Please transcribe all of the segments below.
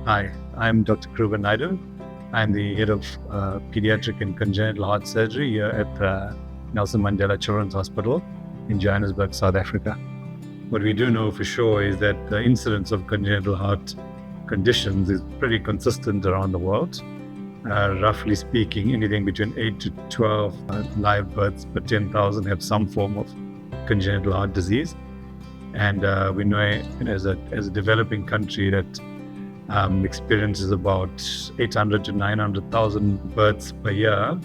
Hi, I'm Dr. Krubin Naidoo. I'm the head of Pediatric and Congenital Heart Surgery here at Nelson Mandela Children's Hospital in Johannesburg, South Africa. What we do know for sure is that the incidence of congenital heart conditions is pretty consistent around the world. Roughly speaking, anything between 8 to 12 live births per 10,000 have some form of congenital heart disease. And we know as a developing country that experiences about 800 to 900,000 births per year.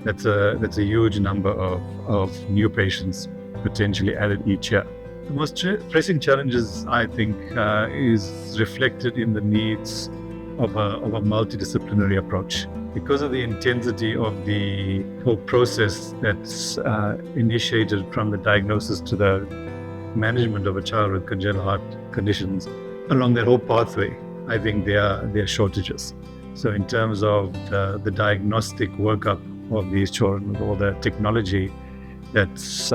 That's a huge number of new patients potentially added each year. The most pressing challenges, I think, is reflected in the needs of a multidisciplinary approach. Because of the intensity of the whole process that's initiated from the diagnosis to the management of a child with congenital heart conditions, along that whole pathway, I think there are shortages. So in terms of the diagnostic workup of these children with all the technology that's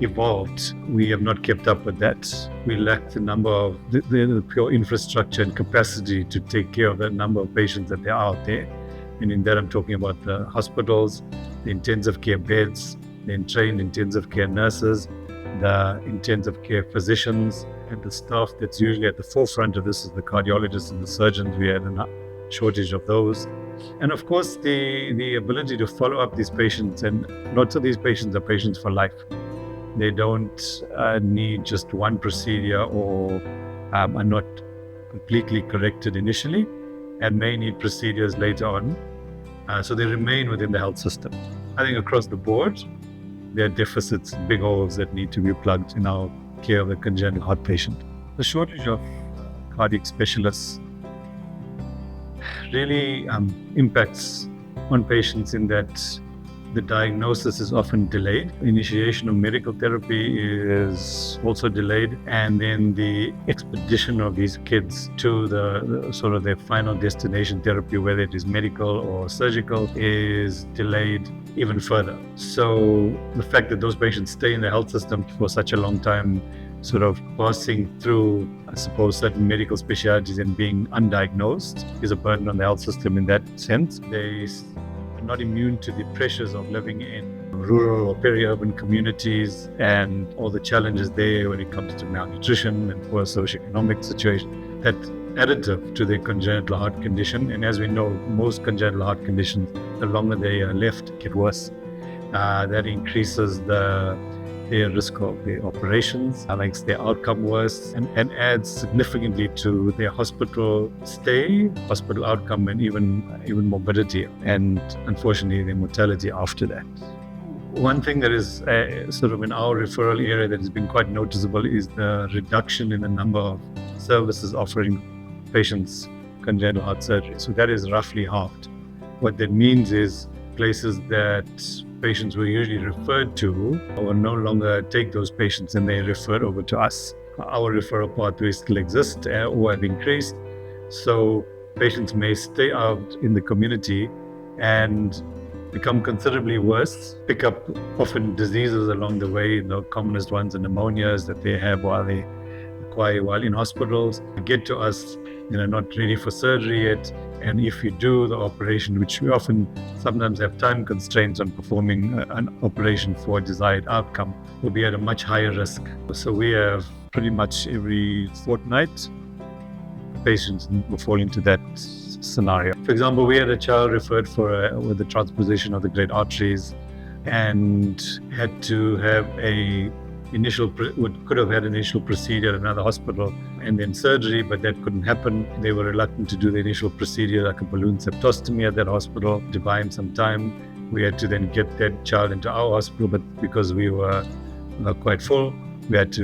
evolved, we have not kept up with that. We lack the number of the pure infrastructure and capacity to take care of the number of patients that there are out there. And in that I'm talking about the hospitals, the intensive care beds, the trained intensive care nurses, the intensive care physicians, and the staff that's usually at the forefront of this is the cardiologists and the surgeons. We had a shortage of those. And of course, the ability to follow up these patients, and lots of these patients are patients for life. They don't need just one procedure or are not completely corrected initially and may need procedures later on. So they remain within the health system. I think across the board, there are deficits, big holes that need to be plugged in our care of a congenital heart patient. The shortage of cardiac specialists really impacts on patients in that the diagnosis is often delayed. Initiation of medical therapy is also delayed, and then the expedition of these kids to the sort of their final destination therapy, whether it is medical or surgical, is delayed even further. So the fact that those patients stay in the health system for such a long time, sort of passing through, I suppose, certain medical specialties and being undiagnosed is a burden on the health system in that sense. They are not immune to the pressures of living in rural or peri-urban communities and all the challenges there when it comes to malnutrition and poor socioeconomic situation. That's additive to their congenital heart condition. And as we know, most congenital heart conditions, the longer they are left, get worse. That increases their risk of their operations, makes their outcome worse, and adds significantly to their hospital stay, hospital outcome, and even morbidity, and unfortunately their mortality after that. One thing that is sort of in our referral area that has been quite noticeable is the reduction in the number of services offering patients congenital heart surgery. So that is roughly halved. What that means is places that patients were usually referred to will no longer take those patients and they refer over to us. Our referral pathways still exist or have increased. So patients may stay out in the community and become considerably worse, pick up often diseases along the way. The commonest ones are pneumonias that they have while they acquire while in hospitals, get to us, not ready for surgery yet. And if you do the operation, which we often sometimes have time constraints on performing an operation for a desired outcome, will be at a much higher risk. So we have pretty much every fortnight patients will fall into that scenario. For example, we had a child referred with a transposition of the great arteries and had to have could have had an initial procedure at another hospital and then surgery, but that couldn't happen. They were reluctant to do the initial procedure, like a balloon septostomy at that hospital, to buy him some time. We had to then get that child into our hospital, but because we were quite full, that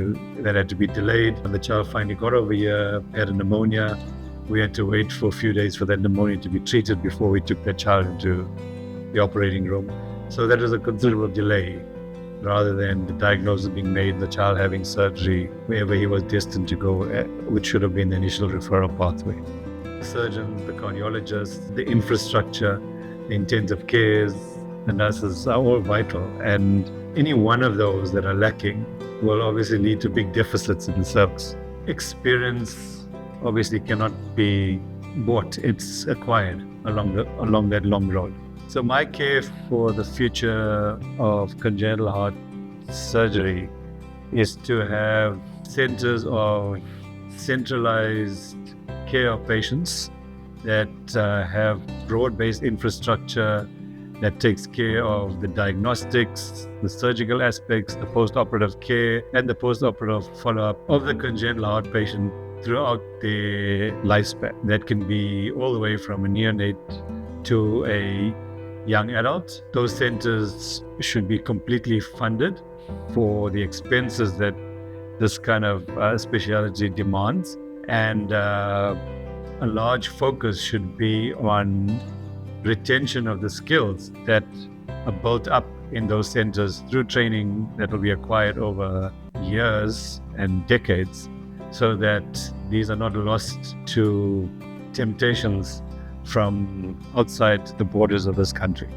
had to be delayed. And the child finally got over here, had a pneumonia. We had to wait for a few days for that pneumonia to be treated before we took that child into the operating room. So that was a considerable delay, rather than the diagnosis being made, the child having surgery wherever he was destined to go, which should have been the initial referral pathway. The surgeons, the cardiologists, the infrastructure, the intensive cares, the nurses are all vital. And any one of those that are lacking will obviously lead to big deficits in the service. Experience obviously cannot be bought. It's acquired along that long road. So my care for the future of congenital heart surgery is to have centers of centralized care of patients that have broad-based infrastructure that takes care of the diagnostics, the surgical aspects, the post-operative care, and the post-operative follow-up of the congenital heart patient throughout their lifespan. That can be all the way from a neonate to a young adult. Those centers should be completely funded for the expenses that this kind of specialty demands, and a large focus should be on retention of the skills that are built up in those centers through training that will be acquired over years and decades, so that these are not lost to temptations from outside the borders of this country.